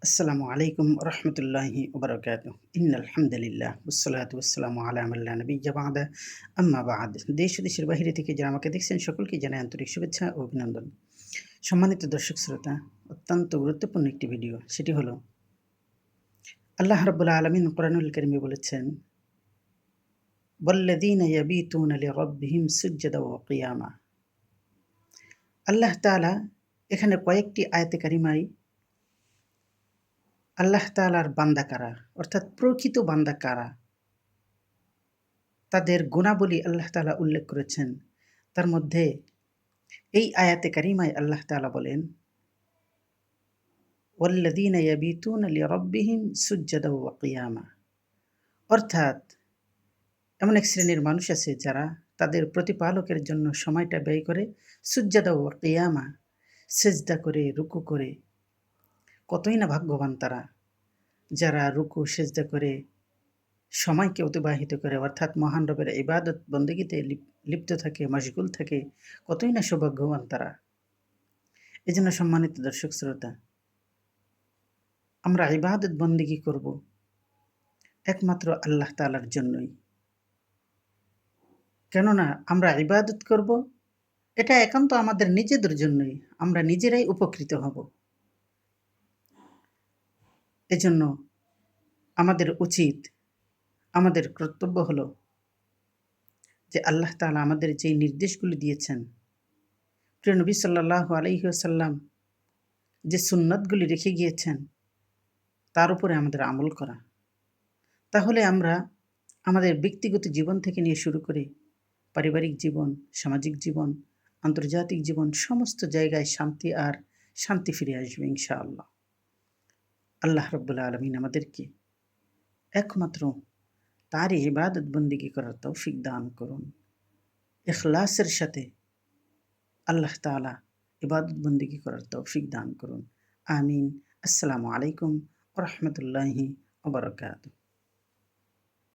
আসসালামু আলাইকুম রহমতুল্লাহি ওবরাকাতুহ। ইন্নাল হামদুলিল্লাহ ওয়াসসালাতু ওয়াসসালামু আলা মান লা নাবিয়্যা বা'দা আম্মা বা'দ। দেশ ও দেশের বাহিরে থেকে যারা আমাকে দেখছেন সকলকে জানাই আন্তরিক শুভেচ্ছা ও অভিনন্দন। সম্মানিত দর্শক শ্রোতা, অত্যন্ত গুরুত্বপূর্ণ একটি ভিডিও। সেটি হলো আল্লাহ রাব্বুল আলামিন কোরআনুল কারীমে বলেছেন, ওয়াল্লাযীনা ইয়াবীতুনা লিরাব্বিহিম সুজদাও ওয়া কিয়ামা। আল্লাহ তাআলা এখানে কয়েকটি আয়াতে কারিমায় আল্লাহ তাআলার বান্দা কারা, অর্থাৎ প্রকৃত বান্দা কারা, তাদের গুণাবলী আল্লাহ তাআলা উল্লেখ করেছেন। তার মধ্যে এই আয়াতে কারিমায় আল্লাহ তাআলা বলেন, ওয়াল্লাযীনা ইয়াবীতুনা লিরাব্বিহিম সুজদাও ওয়া কিয়ামা। অর্থাৎ এমন এক শ্রেণীর মানুষ আছে যারা তাদের প্রতিপালকের জন্য সময়টা ব্যয় করে সুজদা ওয়া কিয়ামা, সেজদা করে, রুকু করে। কতই না ভাগ্যবান তারা, যারা রুকু সেজদা করে সময়কে অতিবাহিত করে, অর্থাৎ মহান রবের ইবাদত বন্দেগীতে লিপ্ত থাকে, মশগুল থাকে। কতই না সৌভাগ্যবান তারা। এজন্য সম্মানিত দর্শক শ্রোতা, আমরা ইবাদত বন্দেগী করব একমাত্র আল্লাহ তাআলার জন্যই। কেননা আমরা ইবাদত করব, এটা একান্ত আমাদের নিজেদের জন্যই। আমরা নিজেরাই উপকৃত হব। এজন্য আমাদের উচিত, আমাদের কর্তব্য হলো যে আল্লাহ তাআলা আমাদের যে নির্দেশগুলি দিয়েছেন, প্রিয় নবী সাল্লাল্লাহু আলাইহি ওয়াসাল্লাম যে সুন্নাতগুলি রেখে গিয়েছেন, তার উপরে আমাদের আমল করা। তাহলে আমরা আমাদের ব্যক্তিগত জীবন থেকে নিয়ে শুরু করে পারিবারিক জীবন, সামাজিক জীবন, আন্তর্জাতিক জীবন, সমস্ত জায়গায় শান্তি আর শান্তি ফিরে আসবে ইনশাআল্লাহ। আল্লাহ রাব্বুল আলামিন আমাদেরকে একমাত্র তারই ইবাদত বন্দেগী করার তৌফিক দান করুন। ইখলাসের সাথে আল্লাহ তাআলা ইবাদত বন্দেগী করার তৌফিক দান করুন। আমিন। আসসালামু আলাইকুম ওয়া রাহমাতুল্লাহি ওয়া বারাকাতুহু।